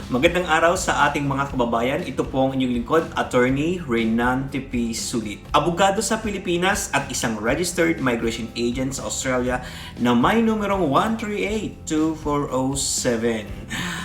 Magandang araw sa ating mga kababayan. Ito po ang inyong lingkod, Attorney Renan P. Sulit. Abogado sa Pilipinas at isang registered migration agent sa Australia na may numerong 1382407.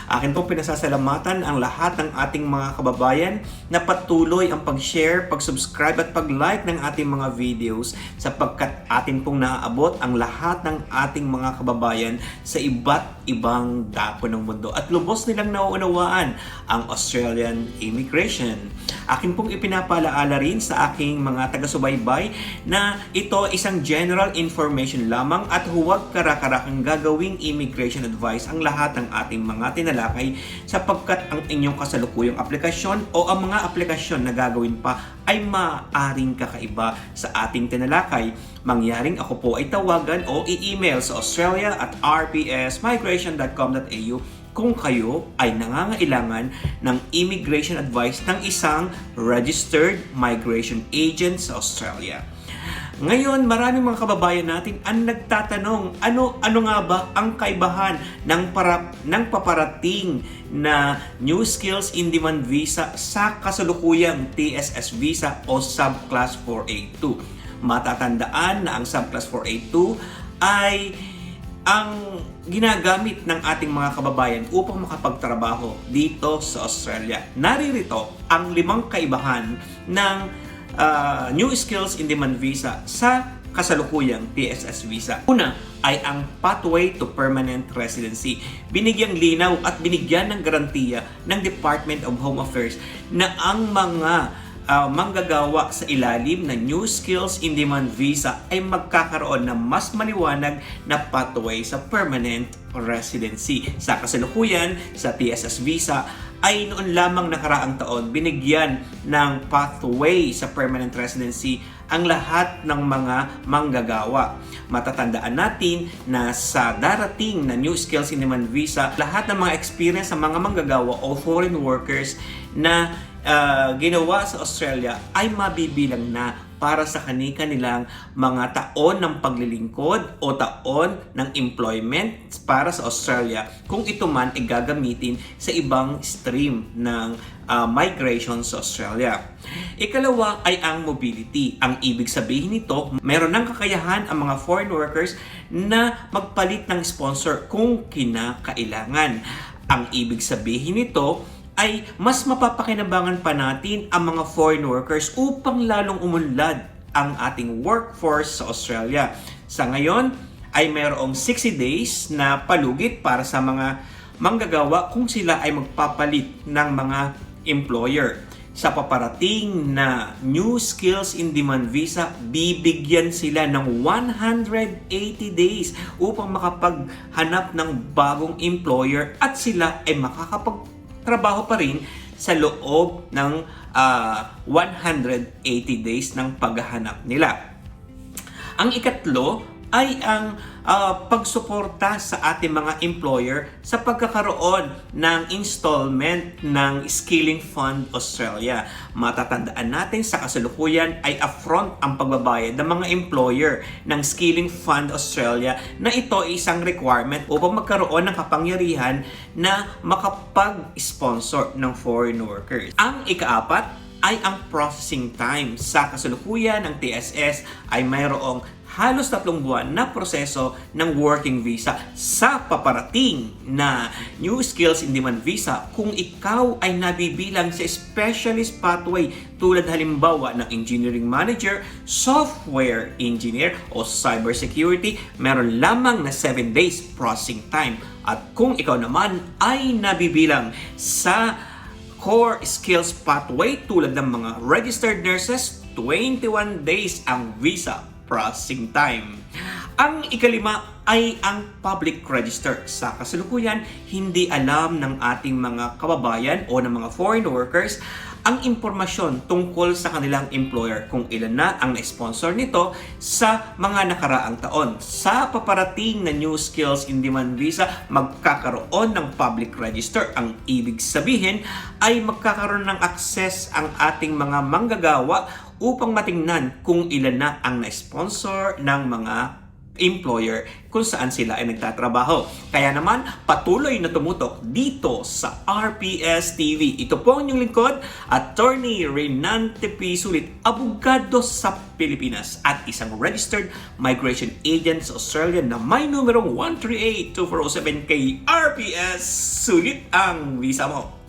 Akin pong pinasasalamatan ang lahat ng ating mga kababayan na patuloy ang pag-share, pag-subscribe at pag-like ng ating mga videos sapagkat atin pong naaabot ang lahat ng ating mga kababayan sa iba't ibang dako ng mundo at lubos nilang nauunawaan ang Australian immigration. Akin pong ipinapalaala rin sa aking mga taga-subaybay na ito isang general information lamang at huwag karakarahang gagawing immigration advice ang lahat ng ating mga tinalakay sapagkat ang inyong kasalukuyang aplikasyon o ang mga aplikasyon na gagawin pa ay maaaring kakaiba sa ating tinalakay. Mangyaring ako po ay tawagan o i-email sa australia@rpsmigration.com.au kung kayo ay nangangailangan ng immigration advice ng isang registered migration agent sa Australia. Ngayon, maraming mga kababayan natin ang nagtatanong, ano nga ba ang kaibahan ng paparating na New Skills in Demand Visa sa kasalukuyang TSS Visa o Subclass 482. Matatandaan na ang Subclass 482 ay ang ginagamit ng ating mga kababayan upang makapagtrabaho dito sa Australia. Naririto ang 5 kaibahan ng New Skills in Demand Visa sa kasalukuyang TSS Visa. Una ay ang pathway to permanent residency. Binigyang linaw at binigyan ng garantiya ng Department of Home Affairs na ang mga manggagawa sa ilalim ng New Skills in Demand Visa ay magkakaroon ng mas maliwanag na pathway sa permanent residency. Sa kasalukuyan, sa TSS Visa ay noon lamang nakaraang taon binigyan ng pathway sa permanent residency ang lahat ng mga manggagawa. Matatandaan natin na sa darating na New Skills in Demand Visa, lahat ng mga experience sa mga manggagawa o foreign workers na ginawa sa Australia ay mabibilang na para sa kanilang mga taon ng paglilingkod o taon ng employment para sa Australia kung ito man ay gagamitin sa ibang stream ng migration sa Australia. Ikalawa ay ang mobility. Ang ibig sabihin nito, meron ng kakayahan ang mga foreign workers na magpalit ng sponsor kung kinakailangan. Ang ibig sabihin nito ay mas mapapakinabangan pa natin ang mga foreign workers upang lalong umunlad ang ating workforce sa Australia. Sa ngayon ay mayroong 60 days na palugit para sa mga manggagawa kung sila ay magpapalit ng mga employer. Sa paparating na New Skills in Demand Visa, bibigyan sila ng 180 days upang makapaghanap ng bagong employer at sila ay makakapagtrabaho pa rin sa loob ng 180 days ng paghahanap nila. Ang ikatlo ay ang pagsuporta sa ating mga employer sa pagkakaroon ng installment ng Skilling Fund Australia. Matatandaan natin sa kasalukuyan ay upfront ang pagbabayad ng mga employer ng Skilling Fund Australia na ito ay isang requirement upang magkaroon ng kapangyarihan na makapag-sponsor ng foreign workers. Ang ikaapat ay ang processing time. Sa kasalukuyan ng TSS ay mayroong halos 3 buwan na proseso ng working visa. Sa paparating na New Skills in Demand Visa, kung ikaw ay nabibilang sa specialist pathway tulad halimbawa ng engineering manager, software engineer o cybersecurity, meron lamang na 7 days processing time. At kung ikaw naman ay nabibilang sa core skills pathway tulad ng mga registered nurses, 21 days ang visa processing time. Ang ikalima ay ang public register. Sa kasalukuyan, hindi alam ng ating mga kababayan o ng mga foreign workers ang impormasyon tungkol sa kanilang employer kung ilan na ang na-sponsor nito sa mga nakaraang taon. Sa paparating na New Skills in Demand Visa, magkakaroon ng public register. Ang ibig sabihin ay magkakaroon ng access ang ating mga manggagawa upang matingnan kung ilan na ang na-sponsor ng mga employer kung saan sila ay nagtatrabaho. Kaya naman, patuloy na tumutok dito sa RPS TV. Ito po ang inyong lingkod, Attorney Renante P. Sulit, abogado sa Pilipinas at isang registered migration agent sa Australia na may numerong 138-2407 kay RPS. Sulit ang visa mo!